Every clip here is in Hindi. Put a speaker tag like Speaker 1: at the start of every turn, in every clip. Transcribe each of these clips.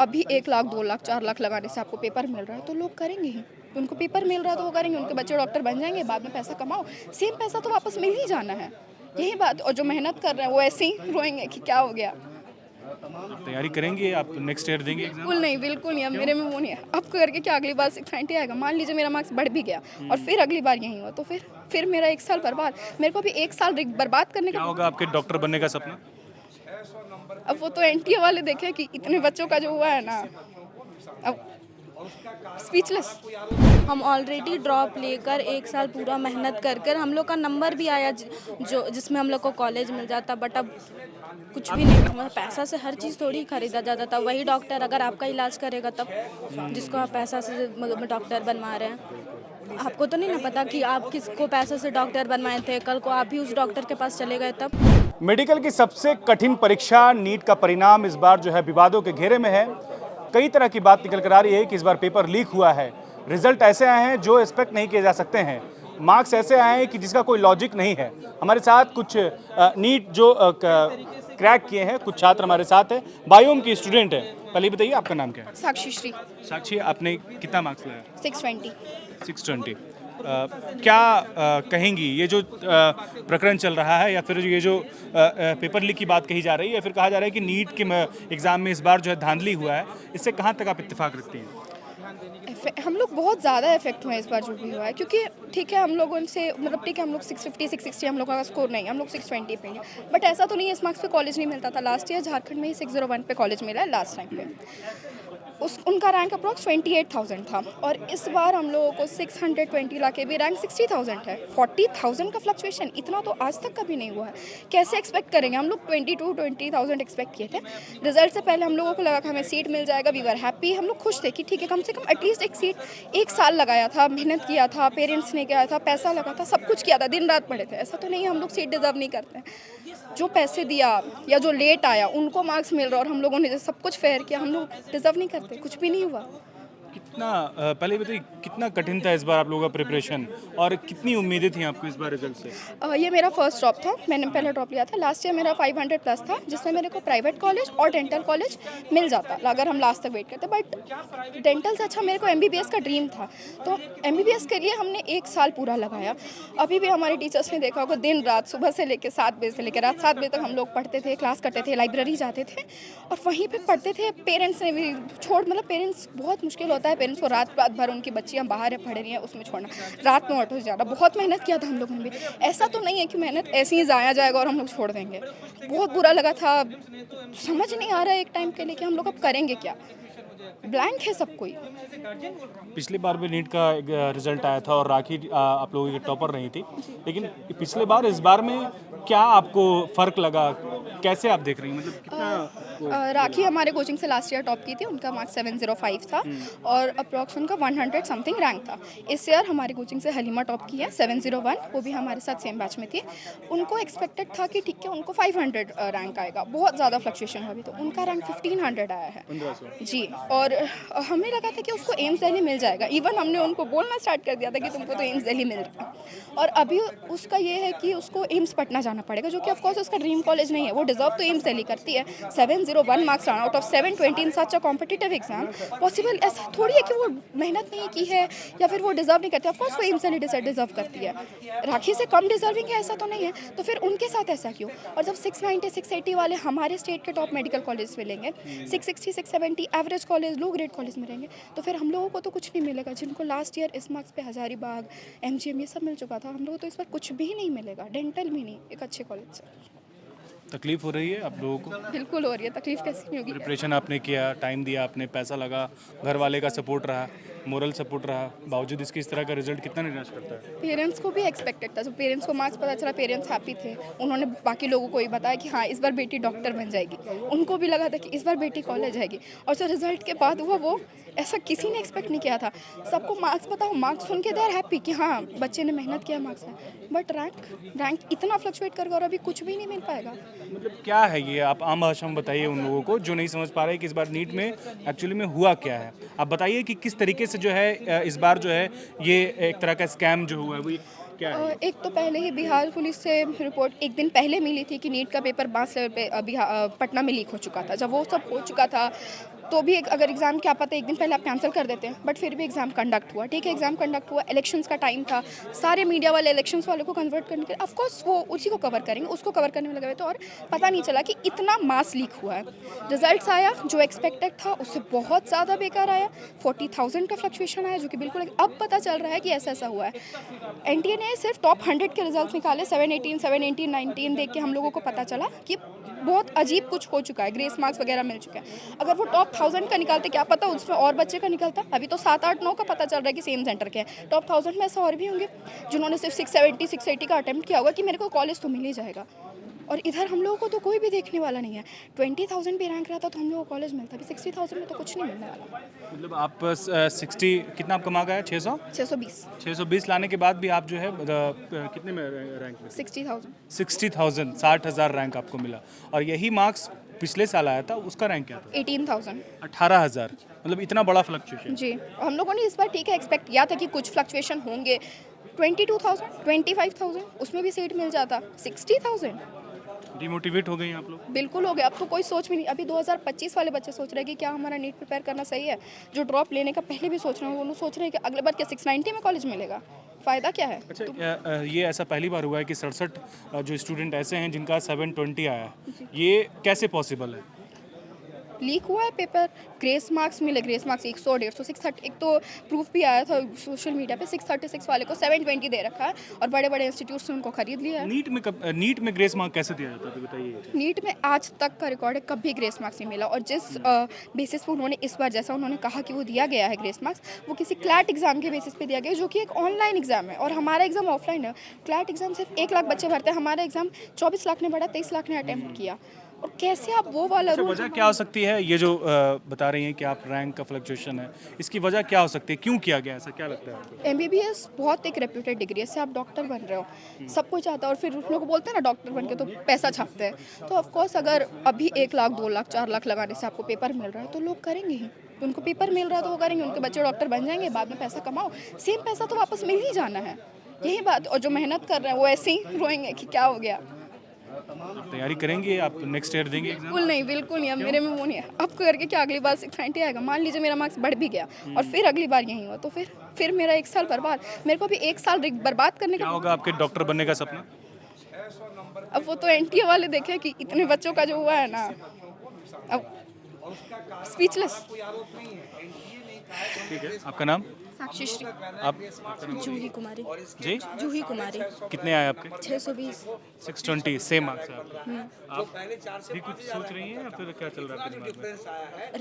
Speaker 1: अभी 1 लाख 2 लाख 4 लाख लगाने से आपको पेपर मिल रहा है तो लोग करेंगे ही। उनको पेपर मिल रहा है तो वो करेंगे, उनके बच्चे डॉक्टर बन जाएंगे, बाद में पैसा कमाओ, सेम पैसा तो वापस मिल ही जाना है, यही बात। और जो मेहनत कर रहे हैं वो ऐसे ही रोएंगे कि क्या हो गया।
Speaker 2: आप तैयारी करेंगे, आप नेक्स्ट ईयर देंगे एग्जाम?
Speaker 1: बिल्कुल नहीं, बिल्कुल नहीं, अब मेरे में वो नहीं है। अब करके क्या अगली बार 690 आएगा, मान लीजिए मेरा मार्क्स बढ़ भी गया और फिर अगली बार यही हुआ तो फिर मेरा 1 साल बर्बाद। मेरे को अभी 1 साल बर्बाद करने
Speaker 2: क्या
Speaker 1: का।
Speaker 2: होगा आपके डॉक्टर बनने का सपना?
Speaker 1: अब वो तो एनटीए वाले देखे कि इतने बच्चों का जो हुआ है ना, अब स्पीचलेस।
Speaker 3: हम ऑलरेडी ड्रॉप लेकर 1 साल पूरा मेहनत कर कर हम लोग का नंबर भी आया जो जिसमें हम लोग को कॉलेज मिल जाता, बट अब कुछ भी नहीं। हमारा पैसा से हर चीज़ थोड़ी खरीदा जाता था। वही डॉक्टर अगर आपका इलाज करेगा तब, जिसको आप पैसा से डॉक्टर बनवा रहे हैं। आपको तो नहीं ना पता कि आप किसको पैसे से डॉक्टर बनवाए थे, कल को आप भी उस डॉक्टर के पास चले गए तब।
Speaker 2: मेडिकल की सबसे कठिन परीक्षा नीट का परिणाम इस बार जो है विवादों के घेरे में है। कई तरह की बात निकल कर आ रही है कि इस बार पेपर लीक हुआ है, रिजल्ट ऐसे आए हैं जो एक्सपेक्ट नहीं किए जा सकते हैं, मार्क्स ऐसे आए हैं कि जिसका कोई लॉजिक नहीं है। हमारे साथ कुछ नीट जो क्रैक किए हैं कुछ छात्र हमारे साथ हैं, बायोम की स्टूडेंट है। पहले बताइए आपका नाम क्या है?
Speaker 1: साक्षी श्री।
Speaker 2: साक्षी, आपने कितना मार्क्स लाया?
Speaker 1: 620।
Speaker 2: 620। क्या कहेंगी ये जो प्रकरण चल रहा है, या फिर ये जो पेपर लीक की बात कही जा रही है, या फिर कहा जा रहा है कि नीट के एग्जाम में इस बार जो है धांधली हुआ है, इससे कहाँ तक आप इत्तेफाक रखती हैं?
Speaker 1: हम लोग बहुत ज़्यादा इफेक्ट हुए इस बार जो भी हुआ है, क्योंकि ठीक है हम लोग उनसे मतलब ठीक है हम लोग 650 660 हम लोग का स्कोर नहीं, हम लोग 620 पे हैं, बट ऐसा तो नहीं है इस मार्क्स पे कॉलेज नहीं मिलता था। लास्ट ईयर झारखंड में ही 601 पे कॉलेज मिला है लास्ट टाइम पे। उनका रैंक अप्रॉक्स 28,000 था और इस बार हम लोगों को 620 ला के भी रैंक 60,000 है। 40,000 का फ्लक्चुएशन इतना तो आज तक कभी नहीं हुआ है। कैसे एक्सपेक्ट करेंगे? हम लोग 20,000 एक्सपेक्ट किए थे। रिजल्ट से पहले हम लोगों को लगा कि हमें सीट मिल जाएगा, वी वर हैप्पी, हम लोग खुश थे कि ठीक है कम से कम एटलीस्ट एक सीट। 1 साल लगाया था, मेहनत किया था, पेरेंट्स ने किया था, पैसा लगा था, सब कुछ किया था, दिन रात पढ़े थे। ऐसा तो नहीं हम लोग सीट डिजर्व नहीं करते हैं। जो पैसे दिया या जो लेट आया उनको मार्क्स मिल रहा और हम लोगों ने जो सब कुछ फेयर किया, हम लोग डिजर्व नहीं करते, कुछ भी नहीं हुआ।
Speaker 2: कितना पहले बताइए कितना कठिन था इस बार आप लोगों का प्रिपरेशन, और कितनी उम्मीदें थी आपको इस बार रिजल्ट से?
Speaker 1: ये मेरा फर्स्ट ड्रॉप था, मैंने पहले ड्रॉप लिया था। लास्ट ईयर मेरा 500 प्लस था, जिसमें मेरे को प्राइवेट कॉलेज और डेंटल कॉलेज मिल जाता अगर हम लास्ट तक वेट करते। बट डेंटल से अच्छा मेरे को एमबीबीएस का ड्रीम था, तो एमबीबीएस के लिए हमने 1 साल पूरा लगाया। अभी भी हमारे टीचर्स ने देखा होगा, दिन रात सुबह से लेकर 7 बजे से लेकर रात 7 बजे तक हम लोग पढ़ते थे, क्लास करते थे, लाइब्रेरी जाते थे और वहीं पर पढ़ते थे। पेरेंट्स ने भी मतलब पेरेंट्स बहुत मुश्किल होता है पेरेंट्स को रात भर उनकी बच्चियां बाहर पढ़ रही हैं उसमें छोड़ना, रात में ऑटो से जाना। बहुत मेहनत किया था हम लोगों ने भी, ऐसा तो नहीं है कि मेहनत ऐसे ही जाया जाएगा और हम लोग छोड़ देंगे। बहुत बुरा लगा था, समझ नहीं आ रहा है एक टाइम के लिए कि हम लोग अब करेंगे क्या, ब्लैंक है सब कोई।
Speaker 2: पिछली बार भी नीट का रिजल्ट आया था और राखी आप लोगों की टॉपर रही थी, लेकिन पिछले बार इस बार में क्या आपको फर्क लगा, कैसे आप देख रही हैं, मतलब कितना?
Speaker 1: राखी हमारे कोचिंग से लास्ट ईयर टॉप की थी, उनका मार्क्स 705 था और अप्रॉक्स उनका 100 समथिंग रैंक था। इस ईयर हमारे कोचिंग से हलीमा टॉप की है 701, वो भी हमारे साथ सेम बैच में थी। उनको एक्सपेक्टेड था कि ठीक है उनको 500 रैंक आएगा, बहुत ज़्यादा फ्लक्चुएशन हुआ, तो उनका रैंक 1500 आया है
Speaker 2: 1500
Speaker 1: जी। और हमें लगा था कि उसको एम्स दिल्ली मिल जाएगा, इवन हमने उनको बोलना स्टार्ट कर दिया था कि तुमको तो एम्स दिल्ली मिल रहा है। और अभी उसका ये है कि उसको एम्स पटना जाना पड़ेगा, जो कि ऑफकोर्स उसका ड्रीम कॉलेज नहीं है। वो डिजर्व तो एम्स दिल्ली करती है। 701 marks out of 720 in such a competitive exam possible ऐसा थोड़ी है कि वो मेहनत नहीं की है या फिर वो डिजर्व नहीं करती। ऑफकोर्स वो एम्स दिल्ली डिजर्व करती है, राखी से कम डिजर्विंग है ऐसा तो नहीं है, तो फिर उनके साथ ऐसा क्यों? और जब 690 680 वाले हमारे स्टेट के टॉप मेडिकल कॉलेज में लेंगे, 660 670 average college low grade college में रहेंगे, तो फिर हम लोगों को तो कुछ नहीं मिलेगा। जिनको लास्ट ईयर इस मार्क्स पे हजारीबाग एमजीएम ये सब मिल चुका था, हम लोगों को तो इस बार कुछ भी नहीं मिलेगा, डेंटल भी नहीं एक अच्छे कॉलेज से।
Speaker 2: तकलीफ हो रही है आप लोगों को?
Speaker 1: बिल्कुल हो रही है, तकलीफ कैसी नहीं होगी।
Speaker 2: प्रिपरेशन आपने किया, टाइम दिया, आपने पैसा लगा, घर वाले का सपोर्ट रहा, मोरल सपोर्ट रहा, बावजूद इसके इस तरह का रिजल्ट कितना निराश करता है?
Speaker 1: पेरेंट्स को भी एक्सपेक्टेड था, जब पेरेंट्स को मार्क्स पता चला पेरेंट्स हैप्पी थे। उन्होंने बाकी लोगों को ही बताया कि हाँ इस बार बेटी डॉक्टर बन जाएगी, उनको भी लगा था कि इस बार बेटी कॉलेज जाएगी। और जो रिजल्ट के बाद हुआ वो ऐसा किसी ने एक्सपेक्ट नहीं किया था। सबको मार्क्स पता हो, मार्क्स सुन के दे आर हैप्पी कि हाँ बच्चे ने मेहनत किया, मार्क्स है, बट रैंक इतना फ्लक्चुएट कर और अभी कुछ भी नहीं मिल पाएगा।
Speaker 2: मतलब क्या है ये, आप आम भाषा में बताइए उन लोगों को जो नहीं समझ पा रहे कि इस बार नीट में एक्चुअली में हुआ क्या है। आप बताइए कि किस तरीके से जो है इस बार जो है ये एक तरह का स्कैम जो हुआ है वो क्या है?
Speaker 1: एक तो पहले ही बिहार पुलिस से रिपोर्ट एक दिन पहले मिली थी कि नीट का पेपर 5 लेवल पे पटना में लीक हो चुका था। जब वो सब हो चुका था तो भी अगर एग्ज़ाम क्या पता एक दिन पहले आप कैंसिल कर देते हैं, बट फिर भी एग्ज़ाम कंडक्ट हुआ। ठीक है, एग्ज़ाम कंडक्ट हुआ, इलेक्शंस का टाइम था, सारे मीडिया वाले इलेक्शंस वाले को कन्वर्ट करने के, ऑफ कोर्स वो उसी को कवर करेंगे, उसको कवर करने में लगे हुए थे और पता नहीं चला कि इतना मास लीक हुआ है। रिजल्ट्स आया जो एक्सपेक्टेड था उससे बहुत ज़्यादा बेकार आया, 40,000 का फ्लक्चुएशन आया, जो कि बिल्कुल अब पता चल रहा है कि ऐसा ऐसा हुआ है। एनटीए ने सिर्फ टॉप 100 के रिजल्ट निकाले, 718, 718, 19 देख के हम लोगों को पता चला कि बहुत अजीब कुछ हो चुका है, ग्रेस मार्क्स वगैरह मिल चुके हैं। अगर वो टॉप 1000 का निकालते, क्या पता उसमें और बच्चे का निकलता। अभी तो 7, 8, 9 का पता चल रहा है कि सेम सेंटर के हैं। टॉप 1000 में ऐसा और भी होंगे जिन्होंने सिर्फ 670, 680 का अटेम्प्ट किया होगा कि मेरे को कॉलेज तो मिल ही जाएगा, और इधर हम लोगों को तो कोई भी देखने वाला नहीं है। 20,000 भी रैंक रहता तो हम लोगों को कॉलेज मिलता, अभी 60,000 में तो कुछ नहीं मिलने वाला।
Speaker 2: मतलब आप 60 कितना आपका मार्क आया? 600?
Speaker 1: 620,
Speaker 2: 620 लाने के बाद भी आप जो है कितने में रैंक में?
Speaker 1: 60,000।
Speaker 2: 60,000, 60,000 रैंक आपको मिला। और यही मार्क्स पिछले साल आया था, उसका रैंक क्या था?
Speaker 1: 18,000।
Speaker 2: 18,000। मतलब इतना बड़ा फ्लक्चुएशन।
Speaker 1: जी, हम लोगों ने इस बार ठीक है एक्सपेक्ट किया था कि कुछ फ्लक्चुएशन होंगे। 22,000, 25,000 उसमें भी सीट मिल जाता। 60,000
Speaker 2: डिमोटिवेट हो गए आप लोग?
Speaker 1: बिल्कुल हो गया। अब तो कोई सोच भी नहीं। अभी 2025 वाले बच्चे सोच रहे हैं कि क्या हमारा नीट प्रिपेयर करना सही है। जो ड्रॉप लेने का पहले भी सोच रहे हैं, वो सोच रहे हैं कि अगले बार क्या 690 में कॉलेज मिलेगा, फ़ायदा क्या है।
Speaker 2: अच्छा, ये ऐसा पहली बार हुआ है कि 67 जो स्टूडेंट ऐसे हैं जिनका 720 आया है, ये कैसे पॉसिबल है?
Speaker 1: लीक हुआ है पेपर, ग्रेस मार्क्स मिले, ग्रेस मार्क्स 100, 150, 630, एक तो प्रूफ भी आया था सोशल मीडिया पे, 636 वाले को 720 दे रखा है और बड़े बड़े इंस्टीट्यूट से उनको खरीद लिया है।
Speaker 2: नीट में ग्रेस मार्क कैसे दिया जाता है, तो बताइए।
Speaker 1: नीट में आज तक का रिकॉर्ड है, कभी ग्रेस मार्क्स नहीं मिला। और जिस बेसिस पे उन्होंने इस बार, जैसा उन्होंने कहा कि वो दिया गया है ग्रेस मार्क्स, वो किसी क्लैट एग्जाम के बेसिस पे दिया गया है, जो कि एक ऑनलाइन एग्जाम है और हमारा एग्जाम ऑफलाइन है। क्लैट एग्जाम सिर्फ 1 लाख बच्चे भरते हैं, हमारा एग्जाम 24 लाख ने भरा, 23 लाख ने अटेम्प्ट किया। और कैसे आप वो वाला रूल।
Speaker 2: वजह क्या हो सकती है? ये जो बता रही हैं कि आप रैंक का फ्लक्चुएशन है, इसकी वजह क्या हो सकती है? क्यों किया गया, ऐसा क्या लगता है आपको?
Speaker 1: MBBS बहुत एक रेप्यूटेड डिग्री है, इससे आप डॉक्टर बन रहे हो, सब कुछ आता है। और फिर लोग बोलते हैं ना डॉक्टर बन के तो पैसा छापते हैं, तो ऑफकोर्स अगर अभी 1 लाख, 2 लाख, 4 लाख लगाने से आपको पेपर मिल रहा है तो लोग करेंगे ही। उनको पेपर मिल रहा है तो वो करेंगे, उनके बच्चे डॉक्टर बन जाएंगे, बाद में पैसा कमाओ, सेम पैसा तो वापस मिल ही जाना है, यही बात। और जो मेहनत कर रहे हैं वो ऐसे ही रोएंगे कि क्या हो गया।
Speaker 2: तैयारी करेंगे आप? नेक्स्ट ईयर देंगे एग्जाम?
Speaker 1: बिल्कुल नहीं, अब मेरे में वो नहीं है। अब करके क्या अगली बार 690 आएगा, मान लीजिए मेरा मार्क्स बढ़ भी गया और फिर अगली बार यही हुआ, तो फिर मेरा 1 साल बर्बाद। मेरे को भी 1 साल बर्बाद करने
Speaker 2: क्या
Speaker 1: का।
Speaker 2: होगा आपके डॉक्टर बनने का सपना?
Speaker 1: अब वो तो एनटीए वाले देखे कि इतने बच्चों का जो हुआ है ना, अब स्पीचलेस।
Speaker 2: ठीक है, आपका नाम?
Speaker 1: साक्षी श्री।
Speaker 2: आप?
Speaker 3: जूही कुमारी।
Speaker 2: जी?
Speaker 3: जूही कुमारी।
Speaker 2: कितने आए आपके?
Speaker 3: 620।
Speaker 2: 620, सेम मार्क्स है आपके। आप भी कुछ सोच रही हैं या फिर क्या चल रहा है आपके दिमाग में?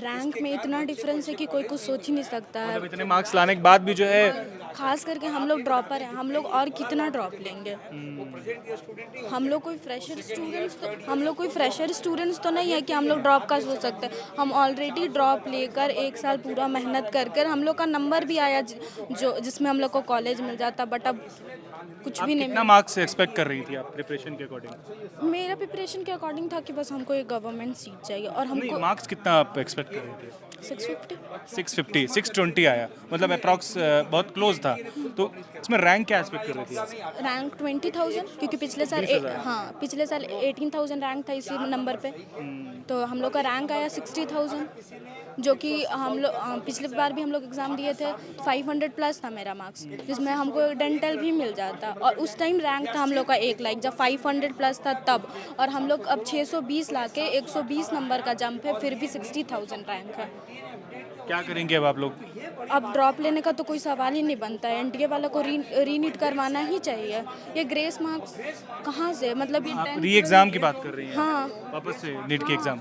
Speaker 3: रैंक में इतना डिफरेंस है कि कोई कुछ सोच ही नहीं सकता है।
Speaker 2: मतलब इतने मार्क्स लाने के बाद भी जो है,
Speaker 3: खास करके हम लोग ड्रॉपर हैं, हम लोग और कितना ड्रॉप लेंगे। हम लोग कोई फ्रेशर स्टूडेंट्स तो नहीं है कि हम लोग ड्रॉप का सोच सकते हैं। हम ऑलरेडी ड्रॉप लेकर 1 साल पूरा मेहनत कर हम लोग का नंबर भी आया जो जिसमें हम लोग को कॉलेज मिल जाता, बट अब कुछ भी नहीं
Speaker 2: कितना मार्क्स एक्सपेक्ट कर रही थी आप प्रिपरेशन के अकॉर्डिंग?
Speaker 3: मिला। मेरा प्रिपरेशन के अकॉर्डिंग था कि बस हमको एक गवर्नमेंट सीट चाहिए और
Speaker 2: नहीं,
Speaker 3: हमको
Speaker 2: मार्क्स कितना आप एक्सपेक्ट कर रही थी?
Speaker 3: 650।
Speaker 2: 650, 620 आया, मतलब अप्रॉक्स बहुत क्लोज था। तो इसमें रैंक क्या एक्सपेक्ट कर रही थी आप?
Speaker 3: रैंक 20,000, क्योंकि पिछले साल 18,000 रैंक था इसी नंबर पे, तो हम लोग का रैंक आया 60,000, जो कि हम लोग पिछले बार भी हम लोग एग्ज़ाम दिए थे, 500 प्लस था मेरा मार्क्स, जिसमें हमको डेंटल भी मिल जाता। और उस टाइम रैंक था हम लोग का 1 लाख, जब 500 प्लस था तब। और हम लोग अब 620 ला के 120 नंबर का जंप है, फिर भी 60,000 रैंक है।
Speaker 2: क्या करेंगे अब आप लोग?
Speaker 3: अब ड्रॉप लेने का तो कोई सवाल ही नहीं बनता है। एनटीए वाला को रीनीट करवाना ही चाहिए। ये ग्रेस मार्क्स कहाँ से, मतलब ये
Speaker 2: आप री एग्ज़ाम की बात कर रही हैं?
Speaker 3: हाँ,
Speaker 2: वापस से नीट की एग्ज़ाम?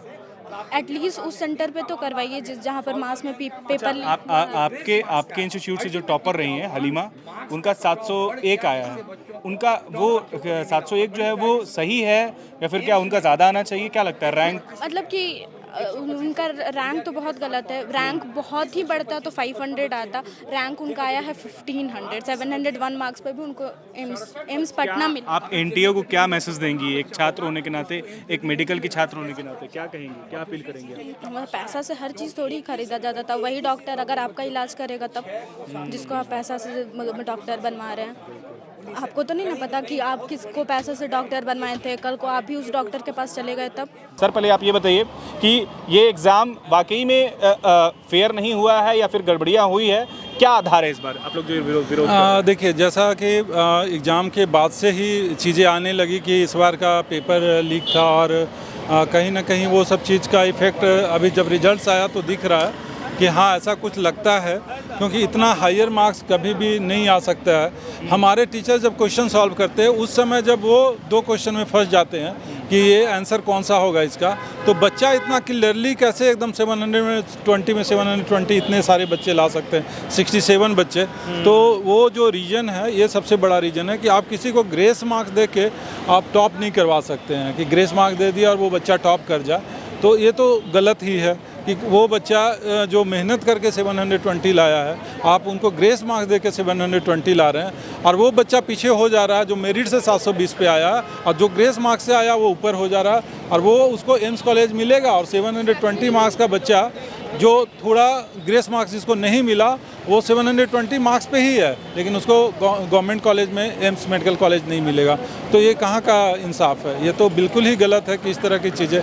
Speaker 3: एटलीस्ट उस सेंटर पे तो करवाइए जहाँ पर मास में पेपर
Speaker 2: आपके इंस्टीट्यूट से जो टॉपर रही हैं हलीमा, उनका 701 आया है। उनका वो 701 जो है वो सही है या फिर क्या उनका ज़्यादा आना चाहिए? क्या लगता है रैंक?
Speaker 3: मतलब कि उनका रैंक तो बहुत गलत है। रैंक बहुत ही बढ़ता तो 500 आता, रैंक उनका आया है 1500। 701 मार्क्स पे भी उनको एम्स पटना मिला।
Speaker 2: आप एनटीए को क्या मैसेज देंगी, एक छात्र होने के नाते, एक मेडिकल की छात्र होने के नाते क्या कहेंगी, क्या अपील करेंगे?
Speaker 3: हमारा पैसा से हर चीज़ थोड़ी खरीदा जाता था। वही डॉक्टर अगर आपका इलाज करेगा तब, जिसको आप पैसा से डॉक्टर बनवा रहे हैं। आपको तो नहीं ना पता कि आप किसको पैसे से डॉक्टर बनवाए थे, कल को आप भी उस डॉक्टर के पास चले गए तब।
Speaker 2: सर पहले आप ये बताइए कि ये एग्ज़ाम वाकई में फेयर नहीं हुआ है या फिर गड़बड़ियाँ हुई है, क्या आधार है इस बार आप लोग जो विरोध कर रहे हैं?
Speaker 4: देखिए, जैसा कि एग्ज़ाम के बाद से ही चीज़ें आने लगी कि इस बार का पेपर लीक था और कहीं ना कहीं वो सब चीज़ का इफ़ेक्ट अभी जब रिजल्ट्स आया तो दिख रहा है कि हाँ ऐसा कुछ लगता है, क्योंकि इतना हायर मार्क्स कभी भी नहीं आ सकता है। हमारे टीचर जब क्वेश्चन सॉल्व करते हैं उस समय जब वो 2 क्वेश्चन में फंस जाते हैं कि ये आंसर कौन सा होगा इसका, तो बच्चा इतना क्लियरली कैसे एकदम 720 में 720 इतने सारे बच्चे ला सकते हैं, 67 बच्चे। तो वो जो रीज़न है ये सबसे बड़ा रीज़न है कि आप किसी को ग्रेस मार्क्स दे के आप टॉप नहीं करवा सकते हैं कि ग्रेस मार्क्स दे दिया और वो बच्चा टॉप कर जाए, तो ये तो गलत ही है कि वो बच्चा जो मेहनत करके 720 लाया है आप उनको ग्रेस मार्क्स दे के 720 ला रहे हैं, और वो बच्चा पीछे हो जा रहा है जो मेरिट से 720 पे आया और जो ग्रेस मार्क्स से आया वो ऊपर हो जा रहा है, और वो उसको एम्स कॉलेज मिलेगा और 720 मार्क्स का बच्चा जो थोड़ा ग्रेस मार्क्स जिसको नहीं मिला वो 720 मार्क्स पे ही है, लेकिन उसको गवर्नमेंट कॉलेज में एम्स मेडिकल कॉलेज नहीं मिलेगा। तो ये कहाँ का इंसाफ है? ये तो बिल्कुल ही गलत है कि इस तरह की चीज़ें।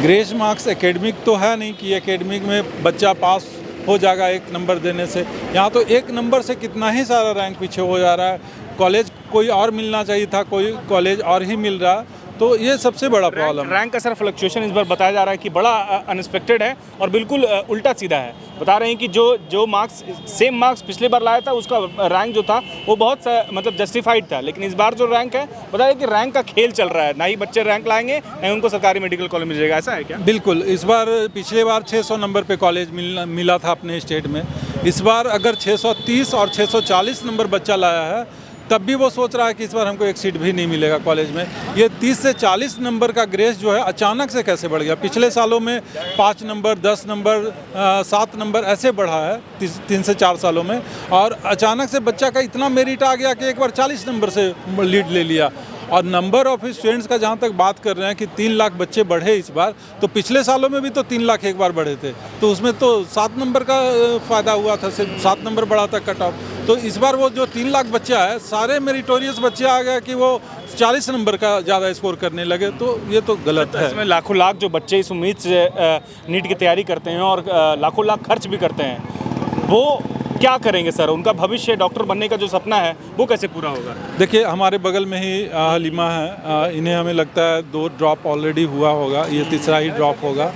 Speaker 4: ग्रेस मार्क्स एकेडमिक तो है नहीं कि एकेडमिक में बच्चा पास हो जाएगा 1 नंबर देने से, यहाँ तो 1 नंबर से कितना ही सारा रैंक पीछे हो जा रहा है। कॉलेज कोई और मिलना चाहिए था, कोई कॉलेज और ही मिल रहा है, तो ये सबसे बड़ा प्रॉब्लम।
Speaker 2: रैंक का सर फ्लक्चुएशन इस बार बताया जा रहा है कि बड़ा अनएक्सपेक्टेड है और बिल्कुल उल्टा सीधा है। बता रहे हैं कि जो मार्क्स सेम मार्क्स पिछले बार लाया था उसका रैंक जो था वो बहुत मतलब जस्टिफाइड था, लेकिन इस बार जो रैंक है बता रहे हैं कि रैंक का खेल चल रहा है, ना ही बच्चे रैंक लाएंगे ना ही उनको सरकारी मेडिकल कॉलेज मिल जाएगा। ऐसा है क्या?
Speaker 4: बिल्कुल, इस बार पिछले बार 600 नंबर पे कॉलेज मिला था अपने स्टेट में, इस बार अगर 630 और 640 नंबर बच्चा लाया है तब भी वो सोच रहा है कि इस बार हमको एक सीट भी नहीं मिलेगा कॉलेज में। ये 30 से 40 नंबर का ग्रेस जो है अचानक से कैसे बढ़ गया? पिछले सालों में 5 नंबर 10 नंबर 7 नंबर ऐसे बढ़ा है 3 से 4 सालों में, और अचानक से बच्चा का इतना मेरिट आ गया कि एक बार 40 नंबर से लीड ले लिया। और नंबर ऑफ स्टूडेंट्स का जहाँ तक बात कर रहे हैं कि 3 लाख बच्चे बढ़े इस बार, तो पिछले सालों में भी तो 3 लाख एक बार बढ़े थे, तो उसमें तो 7 नंबर का फ़ायदा हुआ था, सिर्फ 7 नंबर बढ़ा था कट ऑफ। तो इस बार वो जो 3 लाख बच्चा है सारे मेरिटोरियस बच्चे आ गए कि वो 40 नंबर का ज़्यादा स्कोर करने लगे, तो ये तो गलत है।
Speaker 2: इसमें लाखों लाख जो बच्चे इस उम्मीद से नीट की तैयारी करते हैं और लाखों लाख खर्च भी करते हैं, वो क्या करेंगे सर? उनका भविष्य डॉक्टर बनने का जो सपना है वो कैसे पूरा होगा?
Speaker 4: देखिए, हमारे बगल में ही हलीमा है, इन्हें हमें लगता है 2 ड्रॉप ऑलरेडी हुआ होगा, ये तीसरा ही ड्रॉप होगा।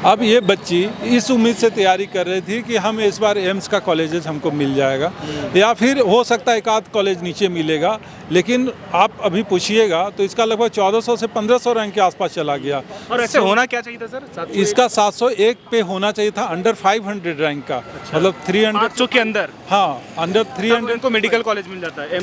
Speaker 4: अब ये बच्ची इस उम्मीद से तैयारी कर रही थी कि हम इस बार एम्स का कॉलेजेस हमको मिल जाएगा या फिर हो सकता है एक आध कॉलेज नीचे मिलेगा, लेकिन आप अभी पूछिएगा तो इसका लगभग 1400 से 1500 रैंक के आसपास चला गया।
Speaker 2: और ऐसे होना क्या चाहिए था सर?
Speaker 4: इसका 701 पे होना चाहिए था, अंडर 500 रैंक का। अच्छा। मतलब 300
Speaker 2: के अंदर।
Speaker 4: हाँ, अंडर 300
Speaker 2: को मेडिकल कॉलेज मिल जाता है।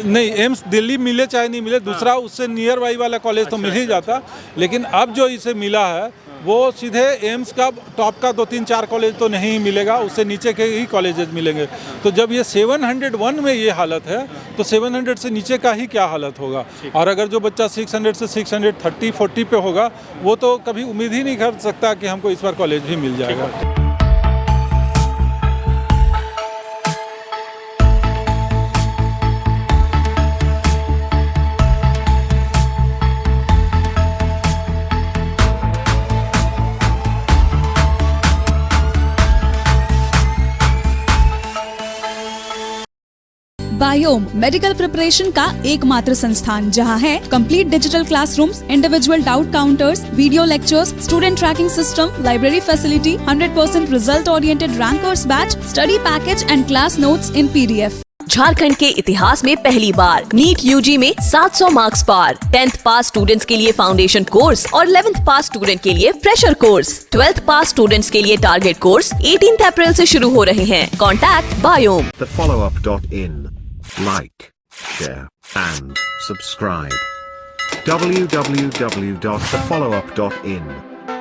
Speaker 4: नहीं, एम्स दिल्ली मिले चाहे नहीं मिले, दूसरा उससे नियर बाई वाला कॉलेज तो मिल ही जाता, लेकिन अब जो इसे मिला है वो सीधे एम्स का टॉप का 2-3-4 कॉलेज तो नहीं मिलेगा, उससे नीचे के ही कॉलेजेस मिलेंगे। तो जब ये 701 में ये हालत है तो 700 से नीचे का ही क्या हालत होगा? और अगर जो बच्चा 600 से 630-40 पे होगा वो तो कभी उम्मीद ही नहीं कर सकता कि हमको इस बार कॉलेज भी मिल जाएगा।
Speaker 5: बायोम मेडिकल प्रिपरेशन का एकमात्र संस्थान जहां है complete digital classrooms, individual doubt counters, video lectures, student tracking system, library facility, 100% result oriented rankers batch, study package and class notes in PDF।
Speaker 6: Jharkhand के इतिहास में पहली बार नीट यूजी में 700 मार्क्स पार। 10th पास स्टूडेंट्स के लिए फाउंडेशन कोर्स और 11th पास स्टूडेंट के लिए फ्रेशर कोर्स। 12th पास स्टूडेंट्स के लिए टारगेट कोर्स 18 अप्रैल से शुरू हो रहे हैं। Contact biome.
Speaker 7: thefollowup.in. Like, share, and subscribe. www.thefollowup.in